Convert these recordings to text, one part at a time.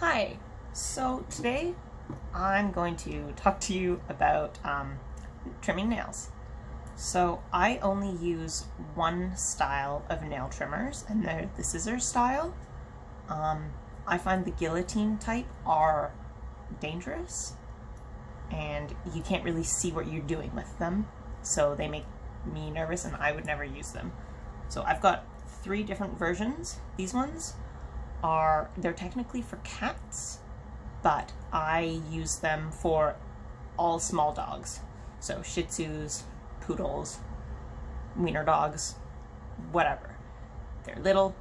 Hi, so today I'm going to talk to you about trimming nails. So I only use one style of nail trimmers, and they're the scissor style. I find the guillotine type are dangerous, and you can't really see what you're doing with them, so they make me nervous and I would never use them. So I've got three different versions. These ones they're technically for cats, but I use them for all small dogs. So Shih Tzus, poodles, wiener dogs, whatever. They're little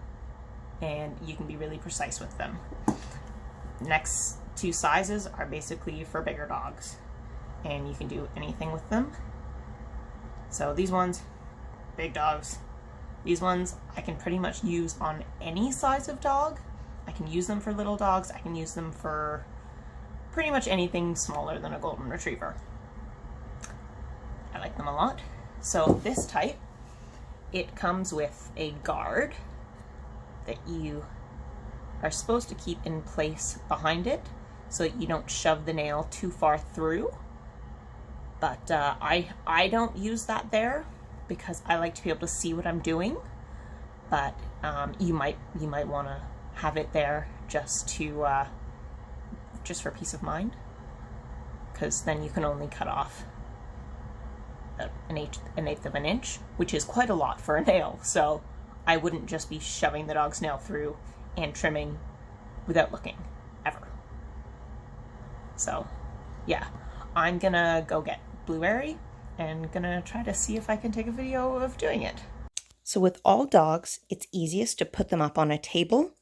and you can be really precise with them. Next two sizes are basically for bigger dogs and you can do anything with them. So these ones, big dogs. These ones I can pretty much use on any size of dog. I can use them for little dogs. I can use them for pretty much anything smaller than a golden retriever. I like them a lot. So this type, it comes with a guard that you are supposed to keep in place behind it so that you don't shove the nail too far through. But I don't use that there because I like to be able to see what I'm doing. But you might want to have it there just for peace of mind, because then you can only cut off an eighth of an inch, which is quite a lot for a nail. So I wouldn't just be shoving the dog's nail through and trimming without looking, ever. So yeah, I'm gonna go get Blueberry and gonna try to see if I can take a video of doing it. So with all dogs, it's easiest to put them up on a table.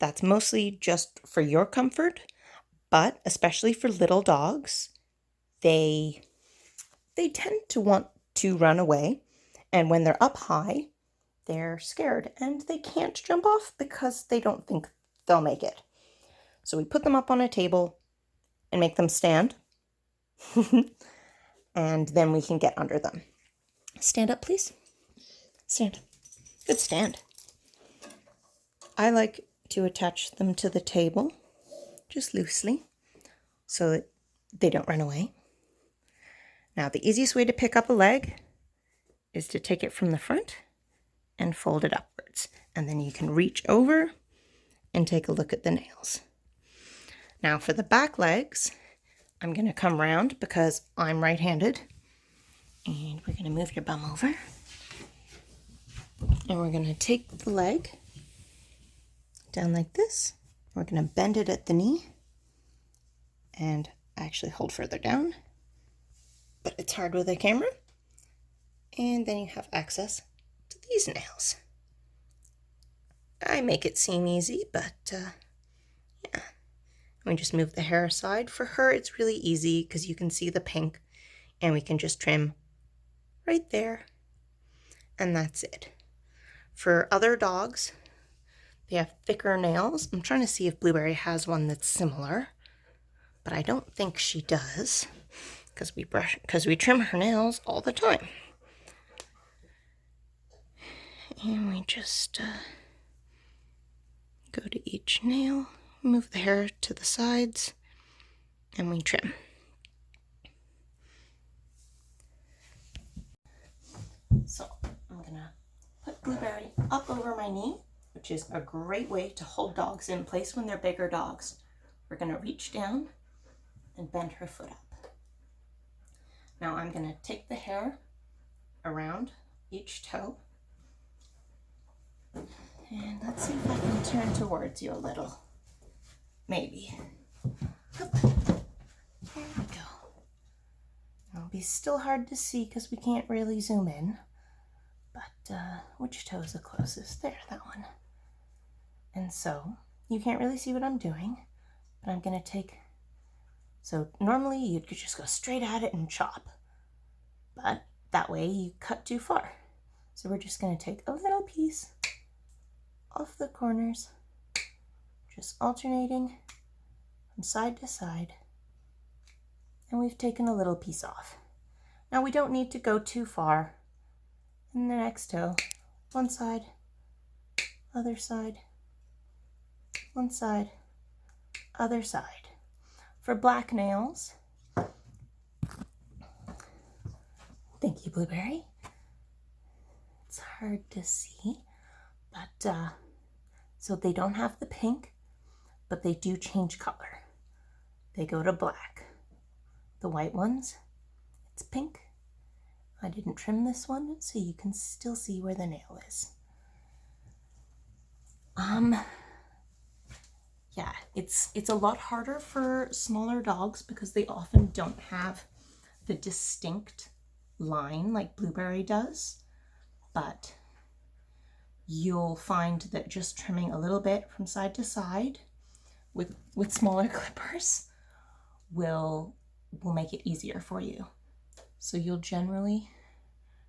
That's mostly just for your comfort, but especially for little dogs, they tend to want to run away, and when they're up high, they're scared and they can't jump off because they don't think they'll make it. So we put them up on a table and make them stand, and then we can get under them. Stand up, please. Stand. Good stand. I like to attach them to the table just loosely so that they don't run away. Now, the easiest way to pick up a leg is to take it from the front and fold it upwards. And then you can reach over and take a look at the nails. Now, for the back legs, I'm going to come round because I'm right-handed. And we're going to move your bum over. And we're going to take the leg down like this. We're going to bend it at the knee and actually hold further down, but it's hard with a camera. And then you have access to these nails. I make it seem easy, but yeah. We just move the hair aside. For her, it's really easy because you can see the pink and we can just trim right there. And that's it. For other dogs, they have thicker nails. I'm trying to see if Blueberry has one that's similar, but I don't think she does because we trim her nails all the time. And we just go to each nail, move the hair to the sides, and we trim. So I'm gonna put Blueberry up over my knee, which is a great way to hold dogs in place when they're bigger dogs. We're going to reach down and bend her foot up. Now I'm going to take the hair around each toe. And let's see if I can turn towards you a little. Maybe. There we go. It'll be still hard to see because we can't really zoom in. But which toe is the closest? There, that one. And so, you can't really see what I'm doing, but I'm going to take, so normally you could just go straight at it and chop, but that way you cut too far. So we're just going to take a little piece off the corners, just alternating from side to side, and we've taken a little piece off. Now we don't need to go too far. And the next toe, one side, other side, one side, Other side. For black nails, thank you, Blueberry. It's hard to see, but so they don't have the pink, but they do change color. They go to black. The white ones, it's pink. I didn't trim this one, so you can still see where the nail is. Yeah, it's a lot harder for smaller dogs because they often don't have the distinct line like Blueberry does, but you'll find that just trimming a little bit from side to side with smaller clippers will make it easier for you. So you'll generally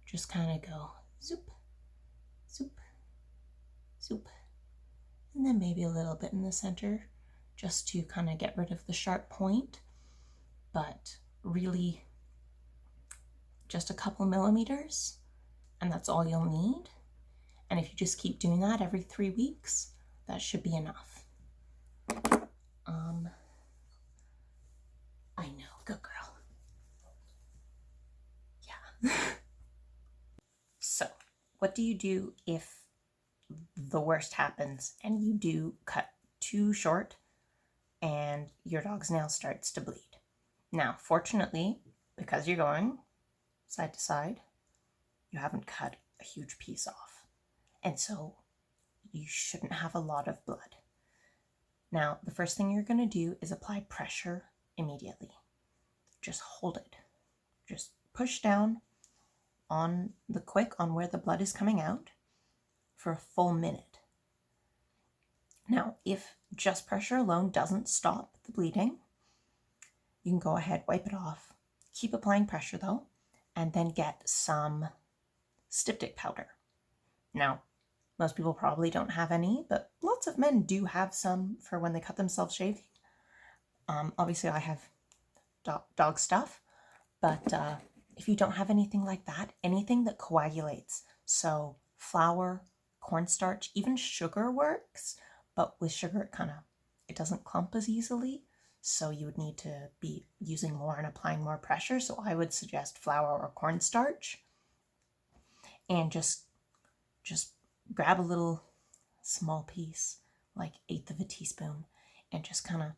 just kind of go zoop, zoop, zoop, and then maybe a little bit in the center just to kind of get rid of the sharp point, but really just a couple millimeters, and that's all you'll need. And if you just keep doing that every 3 weeks, that should be enough. I know, good girl. Yeah. So, what do you do if the worst happens and you do cut too short and your dog's nail starts to bleed? Now, fortunately, because you're going side to side, you haven't cut a huge piece off. And so you shouldn't have a lot of blood. Now, the first thing you're going to do is apply pressure immediately. Just hold it. Just push down on the quick on where the blood is coming out for a full minute. Now, if just pressure alone doesn't stop the bleeding, you can go ahead, wipe it off, keep applying pressure though, and then get some styptic powder. Now, most people probably don't have any, but lots of men do have some for when they cut themselves shaving. Obviously, I have dog stuff, but if you don't have anything like that, anything that coagulates, so flour, cornstarch, even sugar works, but with sugar it doesn't clump as easily, so you would need to be using more and applying more pressure. So I would suggest flour or cornstarch, and just grab a little small piece, like 1/8 of a teaspoon, and just kind of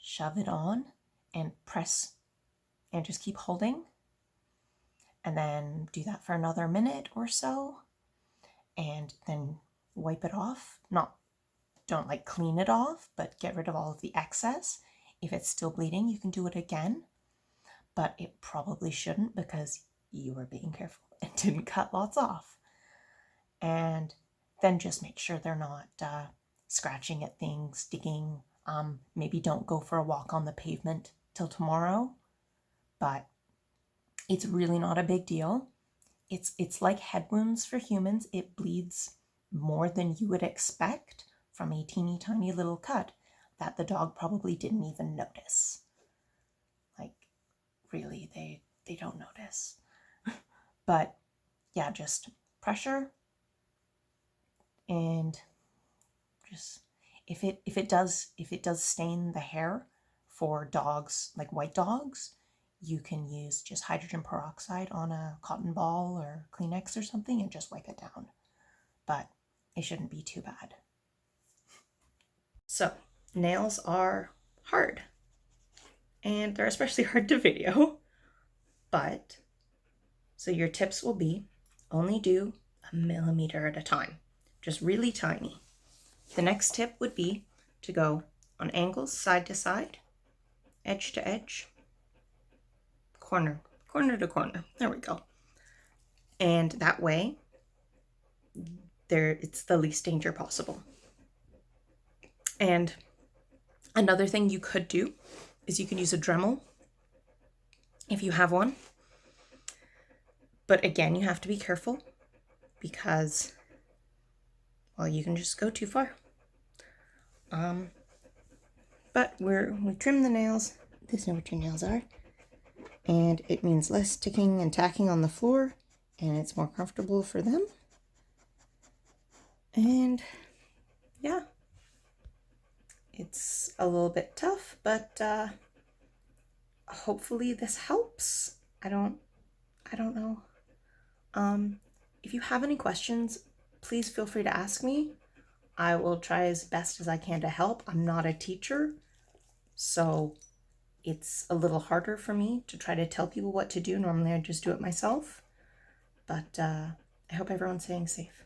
shove it on and press and just keep holding, and then do that for another minute or so, and then wipe it off. Don't like clean it off, but get rid of all of the excess. If it's still bleeding, you can do it again, but it probably shouldn't because you were being careful and didn't cut lots off. And then just make sure they're not scratching at things, digging. Maybe don't go for a walk on the pavement till tomorrow, but it's really not a big deal. It's like head wounds for humans. It bleeds more than you would expect from a teeny tiny little cut that the dog probably didn't even notice. Like, really, they don't notice. But yeah, just pressure, and just if it does stain the hair for dogs like white dogs, you can use just hydrogen peroxide on a cotton ball or Kleenex or something and just wipe it down. But it shouldn't be too bad. So, nails are hard, and they're especially hard to video. But, so your tips will be only do 1 millimeter at a time, just really tiny. The next tip would be to go on angles, side to side, edge to edge, corner to corner. There we go. And that way, it's the least danger possible. And another thing you could do is you can use a Dremel if you have one. But again, you have to be careful because, well, you can just go too far. But we trim the nails. This is what your nails are. And it means less ticking and tacking on the floor, and it's more comfortable for them. And yeah, It's a little bit tough, but hopefully this helps. I don't know. If you have any questions, please feel free to ask me. I will try as best as I can to help. I'm not a teacher, so it's a little harder for me to try to tell people what to do. Normally I just do it myself, but I hope everyone's staying safe.